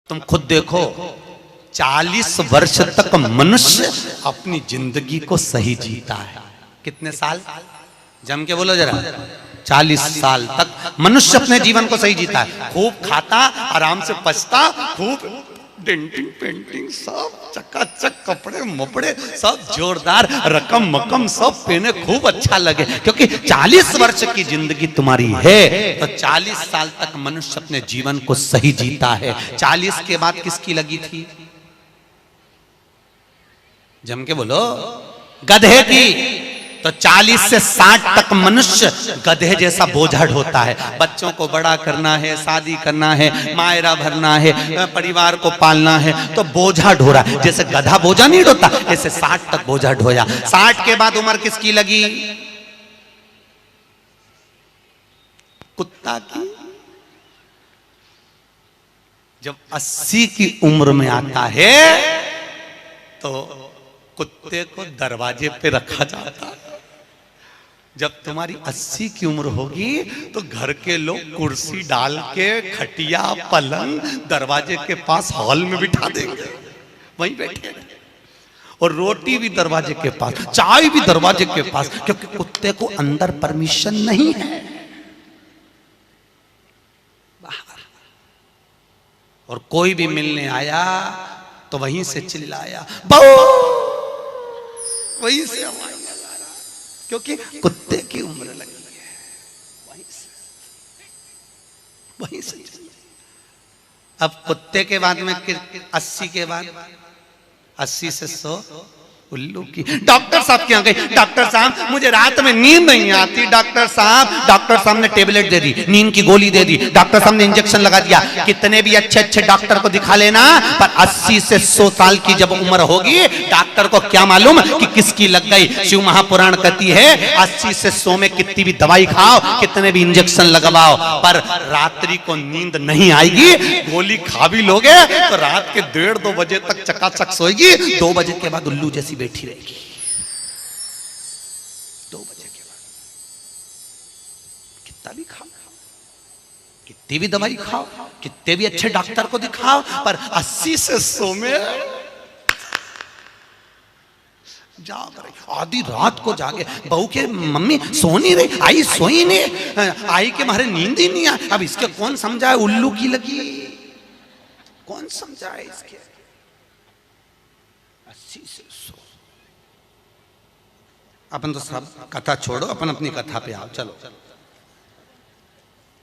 तुम खुद देखो 40 वर्ष तक मनुष्य अपनी जिंदगी को सही जीता है। कितने साल? जम के बोलो जरा। 40 साल तक मनुष्य अपने जीवन को सही जीता है। खूब खाता, आराम से पचता, खूब डेंटिंग पेंटिंग सब चकाचक, कपड़े मपड़े सब जोरदार, रकम मकम सब पहने, खूब अच्छा लगे, क्योंकि 40 वर्ष की जिंदगी तुम्हारी है तो 40 साल तक मनुष्य अपने जीवन को सही जीता है। 40 के बाद किसकी लगी थी? जम के बोलो। गधे की। तो 40 से 60 तक मनुष्य गधे जैसा बोझा ढोता है। बच्चों को बड़ा करना है, शादी करना है, मायरा भरना है, परिवार को पालना है, तो बोझा ढो रहा है। जैसे गधा बोझा नहीं ढोता, ऐसे 60 तक बोझा ढोया। 60 के बाद उम्र किसकी लगी? कुत्ता की। जब 80 की उम्र में आता है तो कुत्ते को दरवाजे पे रखा जाता है। जब तुम्हारी 80 की उम्र होगी तो घर के लोग कुर्सी डाल के, खटिया पलंग दरवाजे के पास हॉल में बिठा देंगे, वहीं बैठे, और रोटी भी दरवाजे के पास, चाय भी दरवाजे के पास, क्योंकि कुत्ते को अंदर परमिशन नहीं है। और कोई भी मिलने आया तो वहीं से चिल्लाया, वहीं से आवाज, क्योंकि कुत्ते की उम्र लगी है, वहीं से। अब कुत्ते के बाद में 80 के बाद 80 से 100 उल्लू की। डॉक्टर साहब क्या गई? डॉक्टर साहब मुझे रात में नींद नहीं आती। डॉक्टर साहब ने टेबलेट दे दी, नींद की गोली दे दी, डॉक्टर साहब ने इंजेक्शन लगा दिया। कितने भी अच्छे अच्छे डॉक्टर को दिखा लेना, पर 80 से 100 साल की जब उम्र होगी, डॉक्टर को क्या मालूम कि किसकी लग गई। शिव महापुराण कहती है 80 से 100 में कितनी भी दवाई खाओ, कितने भी इंजेक्शन लगवाओ, पर रात्रि को नींद नहीं आएगी। गोली खा भी लोगे तो रात के 1:30-2 बजे तक चकाचक सोएगी, 2 बजे के बाद उल्लू जैसी बैठी रहेगी। 2 बजे के बाद कितना भी खाओ, कितनी भी दवाई खाओ, कितने भी अच्छे डॉक्टर को दिखाओ, पर 80 से 100 में जाग रही। आधी रात को जागे, बहू के मम्मी सो नहीं रही, आई सोई नहीं, आई के मारे नींद ही नहीं आई। अब इसके कौन समझाए उल्लू की लगी, कौन समझाए इसके? 80 से 100। अपन तो सब कथा छोड़ो, अपन अपनी कथा पे आओ। चलो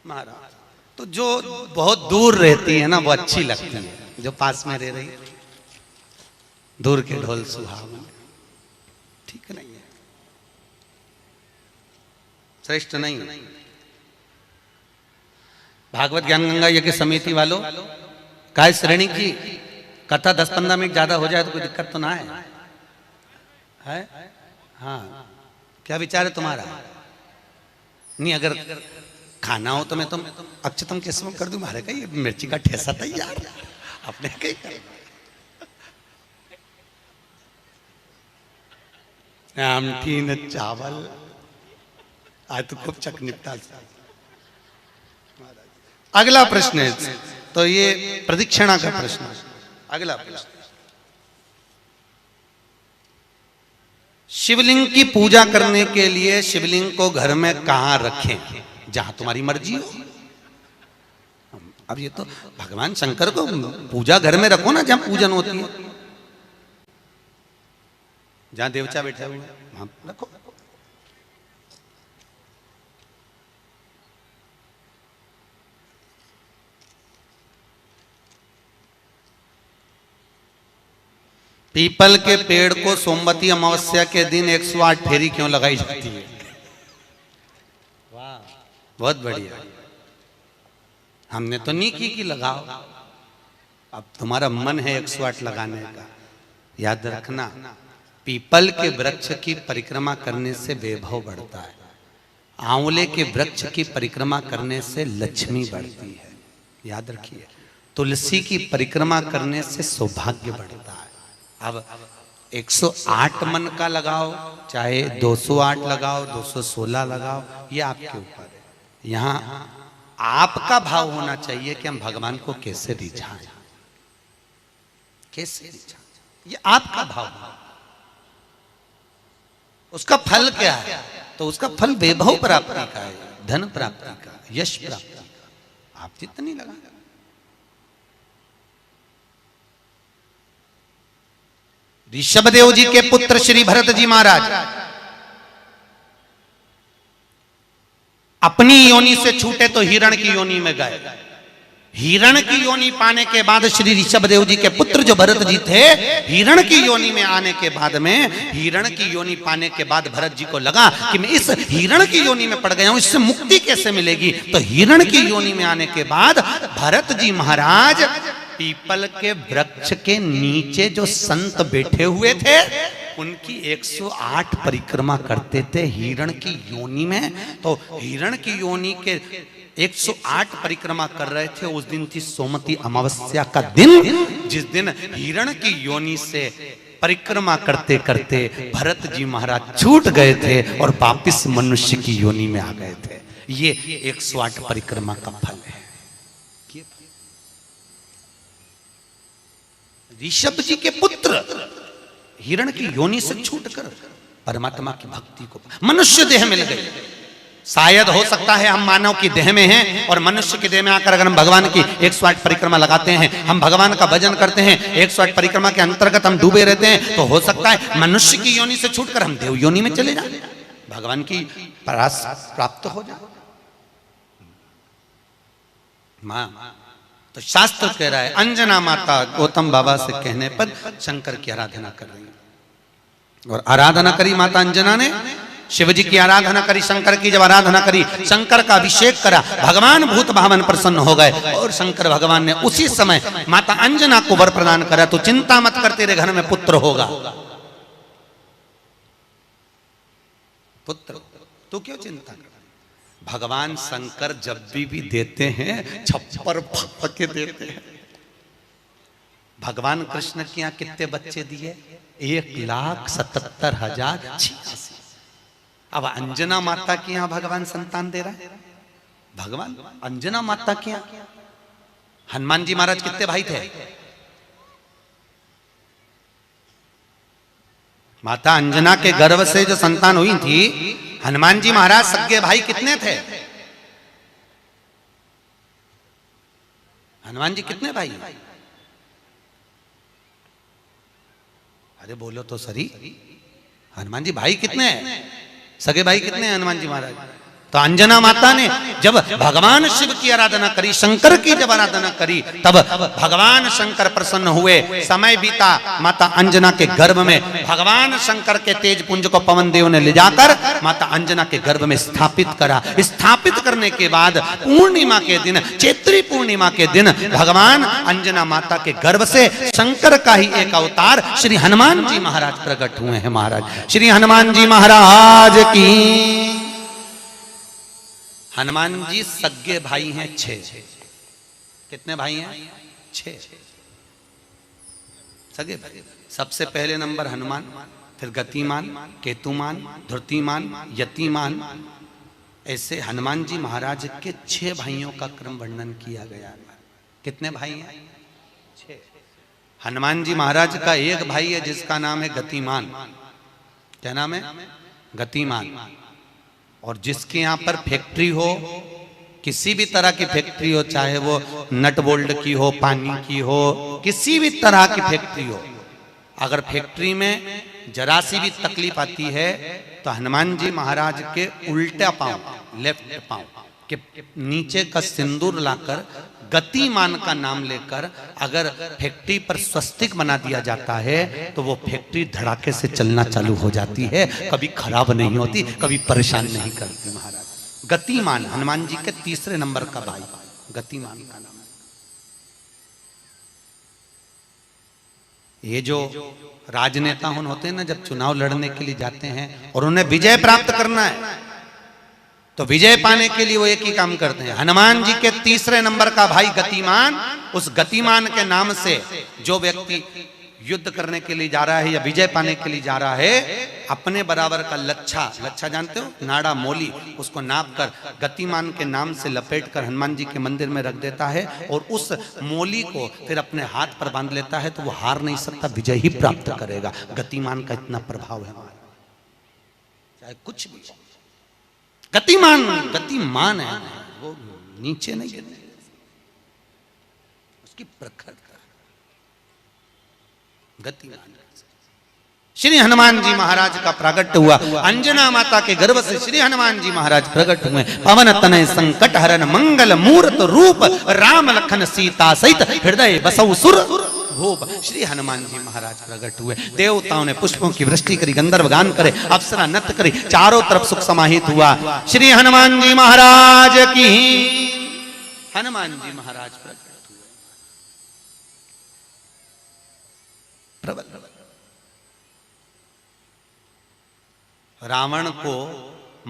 महाराज, तो जो बहुत दूर रहती है ना वो अच्छी लगती है, जो पास में रह रही दूर के ढोल सुहावन, ठीक नहीं है, श्रेष्ठ नहीं। भागवत ज्ञान गंगा यज्ञ समिति वालों, काय श्रेणी की कथा 10-15 मिनट ज्यादा हो जाए तो कोई दिक्कत तो ना है? हाँ, क्या विचार है तुम्हारा? नहीं, अगर खाना हो तो मैं तुम अक्षतम किस्म कर दूं, मारे का ये मिर्ची का ठेसा तैयार, अपने कहीं कर। आमठी न चावल, आज तो खूब चक निपटा। अगला प्रश्न है, तो ये प्रदक्षिणा का प्रश्न है। अगला प्रश्न, शिवलिंग की पूजा करने के लिए शिवलिंग को घर में कहां रखें? जहां तुम्हारी मर्जी हो। अब ये तो भगवान शंकर को पूजा घर में रखो ना, जहां पूजन होती है, जहां देवता बैठे हुए वहां रखो। पीपल के पेड़ को सोमवती अमावस्या के दिन 108 फेरी क्यों लगाई जाती है? वाह, बहुत बढ़िया। हमने तो नहीं की कि लगाओ, अब तुम्हारा मन है 108 लगाने का। याद रखना, पीपल के वृक्ष की परिक्रमा करने से वैभव बढ़ता है, आंवले के वृक्ष की परिक्रमा करने से लक्ष्मी बढ़ती है। याद रखिए, तुलसी की परिक्रमा करने से सौभाग्य बढ़ता है। अब 108 मन का लगाओ, चाहे 208 लगाओ, 216 लगाओ, ये आपके ऊपर है। यहाँ आपका भाव होना चाहिए कि हम भगवान को कैसे रिझाएं। कैसे रिचार्ज? ये आपका भाव है। उसका फल क्या है? तो उसका फल वैभव प्राप्ति का है, धन प्राप्ति का, यश प्राप्ति का। आप जितनी लगा, ऋषभदेव जी के पुत्र श्री भरत जी महाराज अपनी योनि से छूटे तो हिरण की योनि में गए। हिरण की योनि पाने के बाद श्री ऋषभदेव जी के पुत्र जो भरत जी थे, हिरण की योनि में आने के बाद में, हिरण की योनि पाने के बाद भरत जी को लगा कि मैं इस हिरण की योनि में पड़ गया हूं, इससे मुक्ति कैसे मिलेगी? तो हिरण की योनि में आने के बाद भरत जी महाराज पीपल के वृक्ष के नीचे जो संत बैठे हुए थे उनकी 108 परिक्रमा करते थे हिरण की योनि में। तो हिरण की योनि के 108 परिक्रमा कर रहे थे। उस दिन थी सोमती अमावस्या का दिन, जिस दिन हिरण की योनि से परिक्रमा करते करते भरत जी महाराज छूट गए थे और वापिस मनुष्य की योनि में आ गए थे। ये 108 परिक्रमा का फल है। ऋषभ जी के पुत्र हिरण की योनि से छूटकर परमात्मा की भक्ति को मनुष्य देह मिल गई। शायद हो सकता है हम मानव की देह में हैं और मनुष्य की देह में आकर अगर हम भगवान की 108 परिक्रमा लगाते हैं, हम भगवान का भजन करते हैं, 108 परिक्रमा के अंतर्गत हम डूबे रहते हैं, तो हो सकता है मनुष्य की योनि से छूटकर हम देव योनि में चले जाए, भगवान की परास प्राप्त हो जाए। मां तो शास्त्र कह रहा है, अंजना माता गौतम बाबा से कहने पर शंकर की आराधना कर रही है। और आराधना करी माता अंजना ने, शिव जी की आराधना करी, शंकर की जब आराधना करी, शंकर का अभिषेक करा, भगवान भूत भावन प्रसन्न हो गए और शंकर भगवान ने उसी समय माता अंजना को वर प्रदान करा, तो चिंता मत कर, तेरे घर में पुत्र होगा। पुत्र, तू क्यों चिंता कर? भगवान शंकर जब भी देते हैं छप्पर फाड़ के देते हैं। भगवान कृष्ण के यहाँ कितने बच्चे दिए? 1,77,086। अब अंजना माता के यहाँ भगवान संतान दे रहा है। भगवान अंजना माता के यहाँ हनुमान जी महाराज कितने भाई थे? माता अंजना के गर्भ से जो संतान हुई थी, हनुमान जी महाराज सगे भाई कितने थे? हनुमान जी कितने भाई? अरे बोलो तो सही, हनुमान जी भाई कितने हैं? सगे भाई कितने हैं हनुमान जी महाराज? तो अंजना माता ने जब भगवान शिव की आराधना करी, शंकर की जब आराधना करी, तब भगवान शंकर प्रसन्न हुए। समय बीता, माता अंजना के गर्भ में भगवान शंकर के तेज पुंज को पवन देव ने ले जाकर माता अंजना के गर्भ में स्थापित करा। स्थापित करने के बाद पूर्णिमा के दिन, चैत्री पूर्णिमा के दिन, भगवान अंजना माता के गर्भ से शंकर का ही एक अवतार श्री हनुमान जी महाराज प्रकट हुए हैं। महाराज श्री हनुमान जी महाराज की। हनुमान जी सगे भाई हैं 6। कितने भाई हैं? 6 सगे भाई। सबसे पहले नंबर हनुमान, फिर गतिमान, केतुमान, धृतिमान, यतिमान, ऐसे हनुमान जी महाराज के 6 भाइयों का क्रम वर्णन किया गया। कितने भाई हैं? 6। हनुमान जी महाराज का एक भाई है जिसका नाम है गतिमान। क्या नाम है? गतिमान। और जिसके यहाँ पर फैक्ट्री हो, किसी भी तरह की फैक्ट्री हो, चाहे वो नट बोल्ट की हो, पानी की हो, किसी भी तरह की फैक्ट्री हो, अगर फैक्ट्री में जरा सी भी तकलीफ आती है तो हनुमान जी महाराज के उल्टा पांव, लेफ्ट पांव के नीचे का सिंदूर लाकर गतिमान का नाम लेकर अगर फैक्ट्री पर स्वस्तिक बना दिया जाता है तो वो फैक्ट्री धड़ाके से चलना चालू हो जाती है, कभी खराब नहीं होती, कभी परेशान नहीं करती। महाराज गतिमान हनुमान जी के 3 नंबर का भाई, गतिमान का नाम। ये जो राजनेता होते हैं ना, जब चुनाव लड़ने के लिए जाते हैं और उन्हें विजय प्राप्त करना है तो विजय पाने के लिए वो एक ही काम करते हैं। हनुमान जी के 3 नंबर का भाई गतिमान, उस गतिमान के नाम से जो व्यक्ति युद्ध करने के लिए जा रहा है या विजय पाने के लिए जा रहा है, अपने बराबर का लच्छा जानते हो, नाड़ा मोली, उसको नाप कर गतिमान के नाम से लपेट कर हनुमान जी के मंदिर में रख देता है और उस मोली को फिर अपने हाथ पर बांध लेता है, तो वो हार नहीं सकता, विजय ही प्राप्त करेगा। गतिमान का इतना प्रभाव है हमारा, चाहे कुछ भी। गतिमान है, वो नीचे नहीं गिरने, उसकी प्रखरता गतिमान। श्री हनुमान जी महाराज का प्रागट्य हुआ, अंजना माता के गर्भ से श्री हनुमान जी महाराज प्रकट हुए। पवन तनय संकट हरन मंगल मूर्त रूप, राम लखन सीता सहित हृदय बसौ सुर भूप। श्री हनुमान जी महाराज प्रकट हुए। देवताओं ने पुष्पों की वृष्टि करी, गंधर्व गान करे, अप्सरा नृत्य करी, चारों तरफ सुख समाहित हुआ। श्री हनुमान जी महाराज की, हनुमान जी महाराज प्रकट हुए। प्रबल रावण को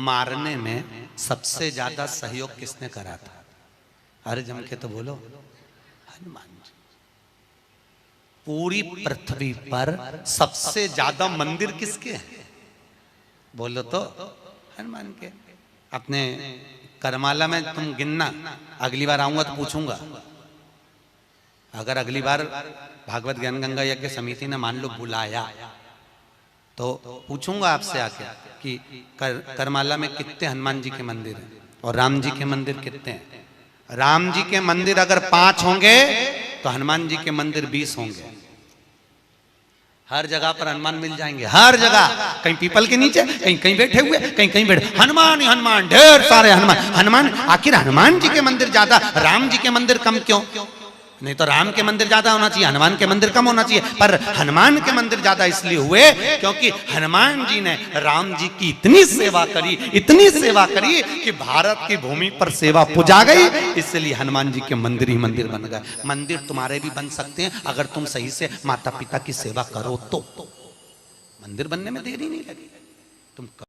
मारने में सबसे ज्यादा सहयोग किसने करा था? अरे जम के तो बोलो, हनुमान जी। पूरी पृथ्वी पर सबसे ज्यादा मंदिर किसके हैं? बोलो तो हनुमान के। अपने करमाला में तुम गिनना, अगली बार आऊंगा तो पूछूंगा। अगर अगली बार भागवत ज्ञान गंगा यज्ञ समिति ने मान लो बुलाया, तो पूछूंगा आपसे आके कि करमाला में कितने हनुमान जी के मंदिर हैं और राम जी के मंदिर कितने हैं। राम जी के मंदिर अगर 5 होंगे तो हनुमान जी के मंदिर 20 होंगे। हर जगह पर हनुमान मिल जाएंगे, हर जगह, कहीं पीपल के नीचे, कहीं कहीं बैठे हुए, कहीं कहीं बैठे, हनुमान ही हनुमान, ढेर सारे हनुमान। आखिर हनुमान जी के मंदिर ज्यादा, राम जी के मंदिर कम क्यों? नहीं तो राम के मंदिर ज्यादा होना चाहिए, हनुमान के मंदिर कम होना चाहिए। पर हनुमान के मंदिर ज्यादा इसलिए हुए क्योंकि हनुमान जी ने राम जी की इतनी सेवा करी कि भारत की भूमि पर सेवा पुजा गई। इसलिए हनुमान जी के मंदिर ही मंदिर बन गए। मंदिर तुम्हारे भी बन सकते हैं अगर तुम सही से माता पिता की सेवा करो तो। मंदिर बनने में देरी नहीं लगी, तुम